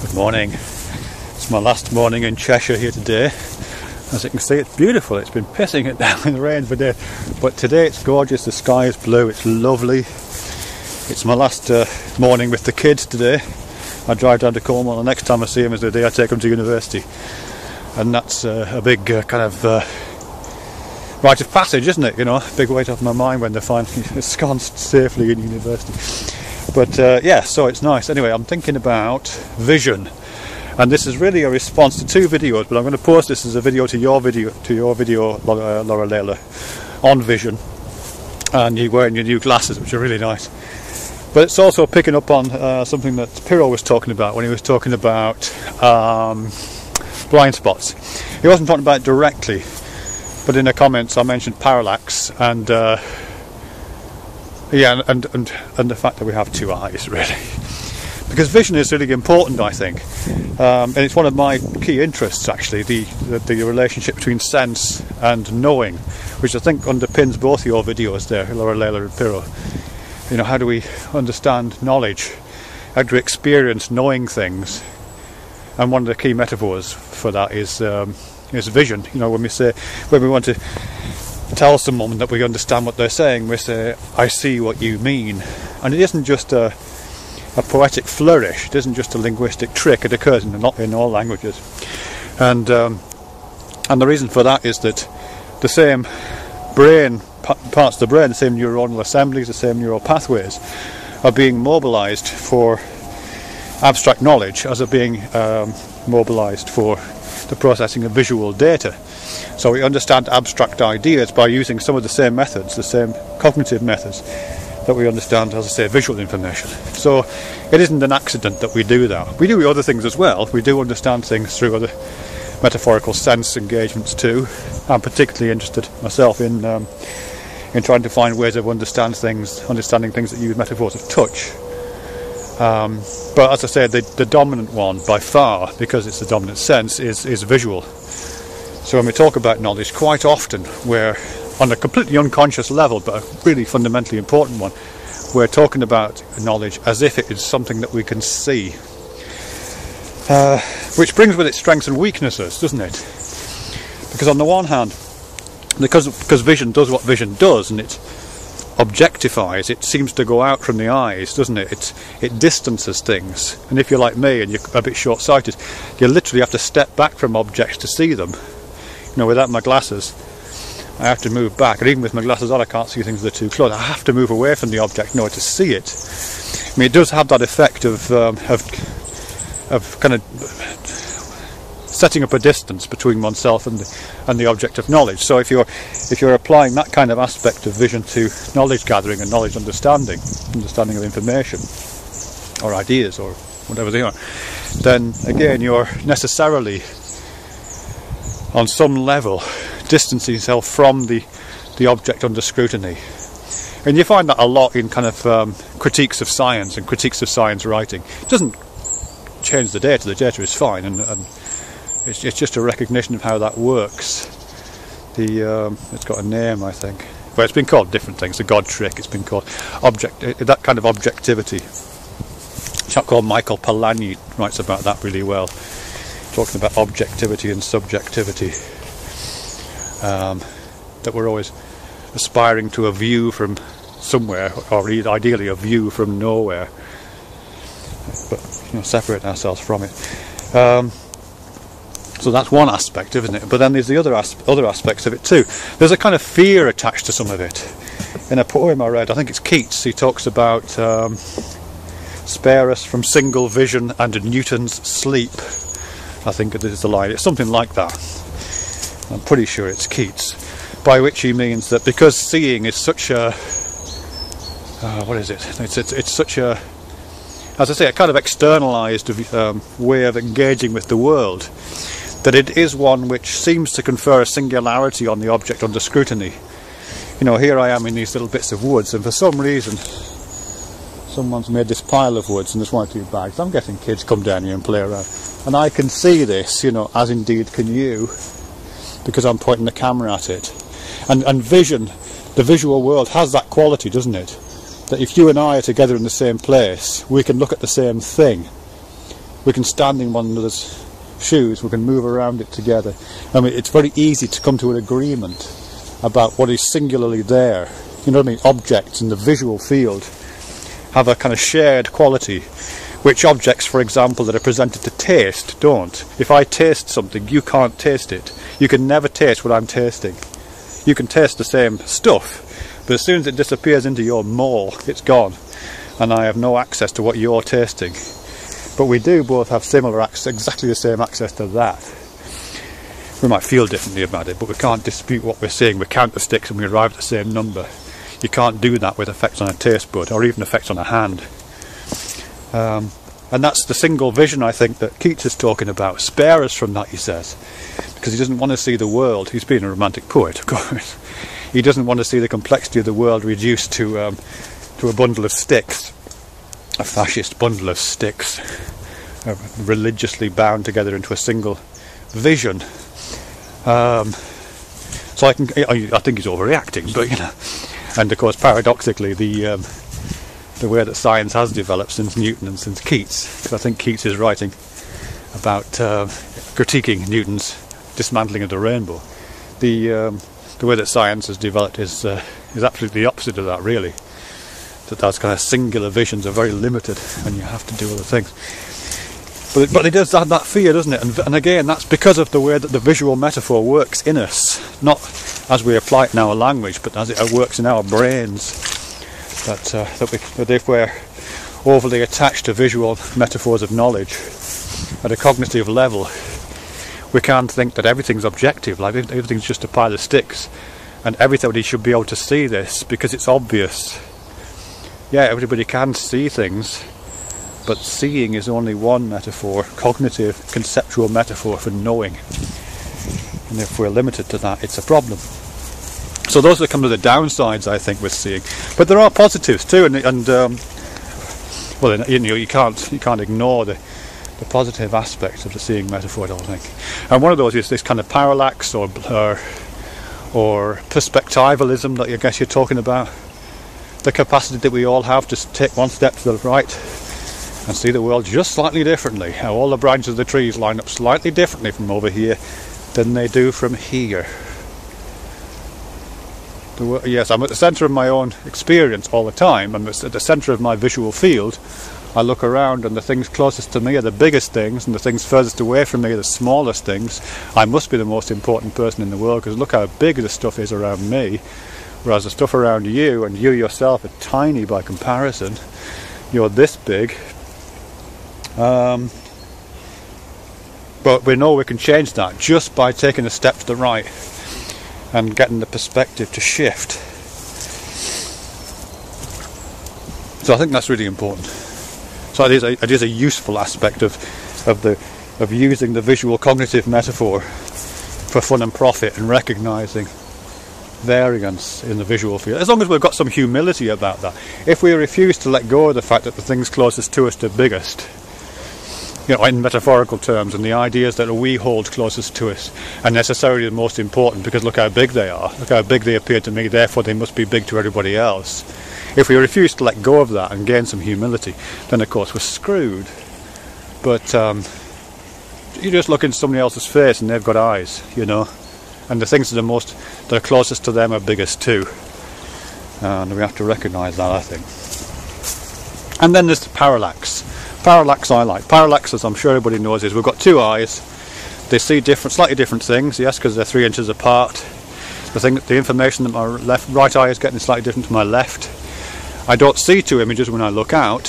Good morning. It's my last morning in Cheshire here today. As you can see, it's beautiful. It's been pissing it down in the rain for days, but today it's gorgeous. The sky is blue. It's lovely. It's my last morning with the kids today. I drive down to Cornwall. The next time I see them is the day I take them to university, and that's a big kind of rite of passage, isn't it? You know, big weight off my mind when they're finally ensconced safely in university. But yeah, so it's nice. Anyway, I'm thinking about vision, and this is really a response to two videos, but I'm going to post this as a video to your video, Laura Layla, on vision, and you're wearing your new glasses, which are really nice. But it's also picking up on something that Piro was talking about when he was talking about blind spots. He wasn't talking about it directly, but in the comments I mentioned parallax and yeah, and the fact that we have two eyes, really, because vision is really important, I think, and it's one of my key interests, actually, the relationship between sense and knowing, which I think underpins both your videos there, Laura Layla and Piro. You know, how do we understand knowledge? How do we experience knowing things? And one of the key metaphors for that is vision. You know, when we want to tell someone that we understand what they're saying, we say, "I see what you mean," and it isn't just a poetic flourish. It isn't just a linguistic trick. It occurs in all languages, and the reason for that is that the same brain parts of the brain, the same neuronal assemblies, the same neural pathways, are being mobilised for abstract knowledge as are being mobilised for the processing of visual data. So we understand abstract ideas by using some of the same methods, the same cognitive methods that we understand, as I say, visual information. So it isn't an accident that we do that. We do other things as well. We do understand things through other metaphorical sense engagements too. I'm particularly interested myself in trying to find ways of understanding things that use metaphors of touch. But as I say, the dominant one by far, because it's the dominant sense, is visual. So when we talk about knowledge, quite often we're on a completely unconscious level, but a really fundamentally important one, we're talking about knowledge as if it is something that we can see, which brings with it strengths and weaknesses, doesn't it? Because on the one hand, because vision does what vision does, and it objectifies, it seems to go out from the eyes, doesn't it? It distances things, and if you're like me and you're a bit short-sighted, you literally have to step back from objects to see them. You know, without my glasses, I have to move back, and even with my glasses on, I can't see things that are too close. I have to move away from the object in order to see it. I mean, it does have that effect of kind of setting up a distance between oneself and the object of knowledge. So if you're applying that kind of aspect of vision to knowledge gathering and knowledge understanding of information or ideas or whatever they are, then again you're necessarily on some level distancing yourself from the object under scrutiny. And you find that a lot in kind of critiques of science and critiques of science writing. It doesn't change the data is fine, and it's just a recognition of how that works. It's got a name, I think. Well, it's been called different things. The God trick. It's been called that kind of objectivity. A chap called Michael Polanyi writes about that really well, talking about objectivity and subjectivity. That we're always aspiring to a view from somewhere, or ideally a view from nowhere, but separating ourselves from it. So that's one aspect, isn't it? But then there's the other aspects of it too. There's a kind of fear attached to some of it. In a poem I read, I think it's Keats, he talks about spare us from single vision and Newton's sleep. I think this is the line. It's something like that. I'm pretty sure it's Keats, by which he means that because seeing is such a what is it? It's such a, as I say, a kind of externalized way of engaging with the world, that it is one which seems to confer a singularity on the object under scrutiny. You know, here I am in these little bits of woods, and for some reason someone's made this pile of woods and there's one or two bags. I'm getting kids come down here and play around, and I can see this, you know, as indeed can you, because I'm pointing the camera at it. And vision, the visual world, has that quality, doesn't it? That if you and I are together in the same place, we can look at the same thing we can stand in one another's shoes, we can move around it together. I mean, it's very easy to come to an agreement about what is singularly there. You know what I mean? Objects in the visual field have a kind of shared quality, which objects, for example, that are presented to taste don't. If I taste something, you can't taste it. You can never taste what I'm tasting. You can taste the same stuff, but as soon as it disappears into your maw, it's gone, and I have no access to what you're tasting. But we do both have similar access, exactly the same access to that. We might feel differently about it, but we can't dispute what we're seeing. We count the sticks and we arrive at the same number. You can't do that with effects on a taste bud, or even effects on a hand. And that's the single vision, I think, that Keats is talking about. Spare us from that, he says, because he doesn't want to see the world. He's been a romantic poet, of course. He doesn't want to see the complexity of the world reduced to a bundle of sticks, a fascist bundle of sticks, religiously bound together into a single vision. So I think he's overreacting, but you know. And of course, paradoxically, the way that science has developed since Newton and since Keats, because I think Keats is writing about critiquing Newton's dismantling of the rainbow. The way that science has developed is absolutely the opposite of that, really. That those kind of singular visions are very limited, and you have to do other things. But it does have that fear, doesn't it? And again, that's because of the way that the visual metaphor works in us, not as we apply it in our language, but as it works in our brains. That if we're overly attached to visual metaphors of knowledge at a cognitive level, we can't think that everything's objective, like everything's just a pile of sticks, and everybody should be able to see this because it's obvious. Yeah, everybody can see things, but seeing is only one metaphor, cognitive, conceptual metaphor for knowing. And if we're limited to that, it's a problem. So those are kind of the downsides, I think, with seeing. But there are positives too, and well, you know, you can't ignore the positive aspects of the seeing metaphor, I don't think. And one of those is this kind of parallax or perspectivalism that I guess you're talking about. The capacity that we all have to take one step to the right and see the world just slightly differently. How all the branches of the trees line up slightly differently from over here than they do from here. Yes, I'm at the centre of my own experience all the time. I'm at the centre of my visual field. I look around and the things closest to me are the biggest things, and the things furthest away from me are the smallest things. I must be the most important person in the world because look how big the stuff is around me, whereas the stuff around you and you yourself are tiny by comparison. You're this big. But we know we can change that just by taking a step to the right and getting the perspective to shift. So I think that's really important. So it is a useful aspect of using the visual cognitive metaphor for fun and profit and recognising variance in the visual field, as long as we've got some humility about that. If we refuse to let go of the fact that the things closest to us are biggest, you know, in metaphorical terms, and the ideas that we hold closest to us are necessarily the most important because look how big they are, look how big they appear to me, therefore they must be big to everybody else. If we refuse to let go of that and gain some humility, then of course we're screwed. But you just look into somebody else's face and they've got eyes, you know, and the things that are closest to them are biggest too, and we have to recognise that, I think. And then there's the parallax. Parallax I like. Parallax, as I'm sure everybody knows, is we've got two eyes. They see slightly different things, yes, because they're 3 inches apart. The information that my right eye is getting is slightly different to my left. I don't see two images when I look out.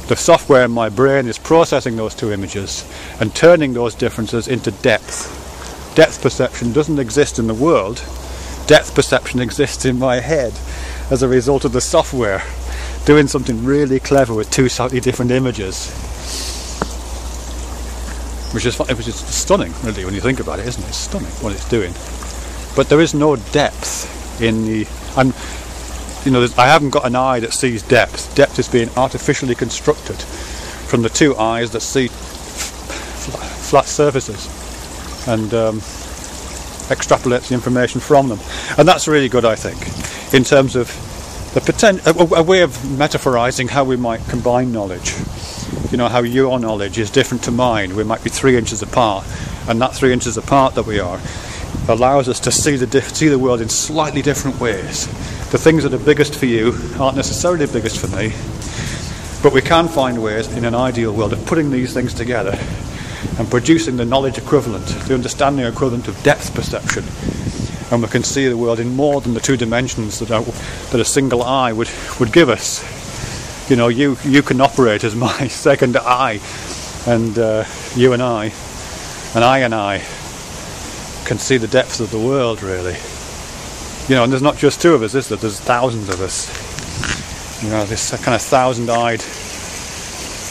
The software in my brain is processing those two images and turning those differences into depth. Depth perception doesn't exist in the world. Depth perception exists in my head as a result of the software doing something really clever with two slightly different images, which is stunning, really, when you think about it, isn't it? It's stunning what it's doing. But there is no depth in the... You know, I haven't got an eye that sees depth. Depth is being artificially constructed from the two eyes that see flat surfaces and extrapolates the information from them. And that's really good, I think, in terms of the a way of metaphorizing how we might combine knowledge. you know, how your knowledge is different to mine. We might be 3 inches apart, and that 3 inches apart that we are allows us to see the world in slightly different ways. The things that are biggest for you aren't necessarily biggest for me, but we can find ways in an ideal world of putting these things together and producing the knowledge equivalent, the understanding equivalent of depth perception. And we can see the world in more than the 2 dimensions that a single eye would give us. You know, you can operate as my second eye, and you and I can see the depths of the world, really. You know, and there's not just 2 of us, is there? There's thousands of us. You know, this kind of 1,000-eyed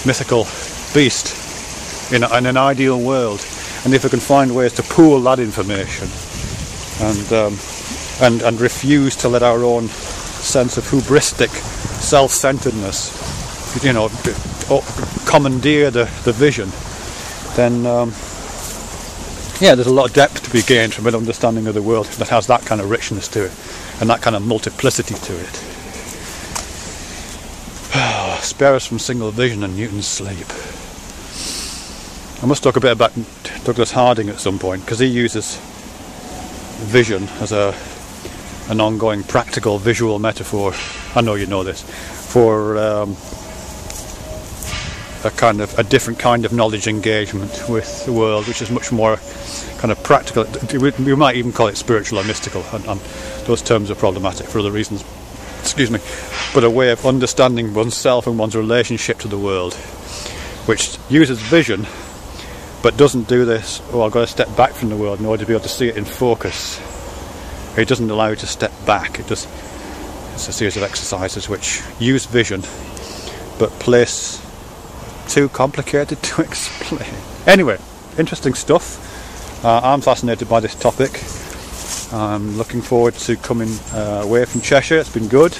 mythical beast in an ideal world. And if we can find ways to pool that information and refuse to let our own sense of hubristic self-centeredness, you know, commandeer the vision, then yeah, there's a lot of depth to be gained from an understanding of the world that has that kind of richness to it and that kind of multiplicity to it. Spare us from single vision and Newton's sleep. I must talk a bit about Douglas Harding at some point, because he uses vision as an ongoing practical visual metaphor. I know you know this, for a different kind of knowledge engagement with the world, which is much more kind of practical. We might even call it spiritual or mystical, and those terms are problematic for other reasons, excuse me, but a way of understanding oneself and one's relationship to the world, which uses vision but doesn't do this, oh, I've got to step back from the world in order to be able to see it in focus. It doesn't allow you to step back. It's a series of exercises which use vision but place too complicated to explain. Anyway, interesting stuff. I'm fascinated by this topic. I'm looking forward to coming away from Cheshire. It's been good.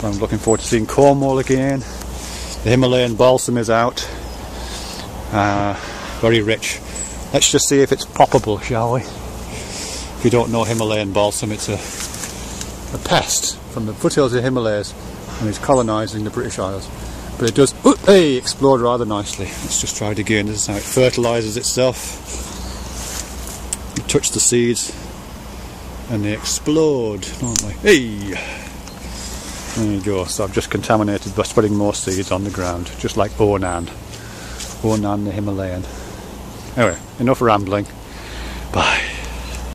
I'm looking forward to seeing Cornwall again. The Himalayan balsam is out. Very rich. Let's just see if it's poppable, shall we? If you don't know Himalayan balsam, it's a pest from the foothills of the Himalayas, and it's colonising the British Isles. But it does explode rather nicely. Let's just try it again. This is how it fertilises itself. You touch the seeds and they explode, don't they? Hey! There you go. So I've just contaminated by spreading more seeds on the ground, just like Onan the Himalayan. Anyway, enough rambling. Bye.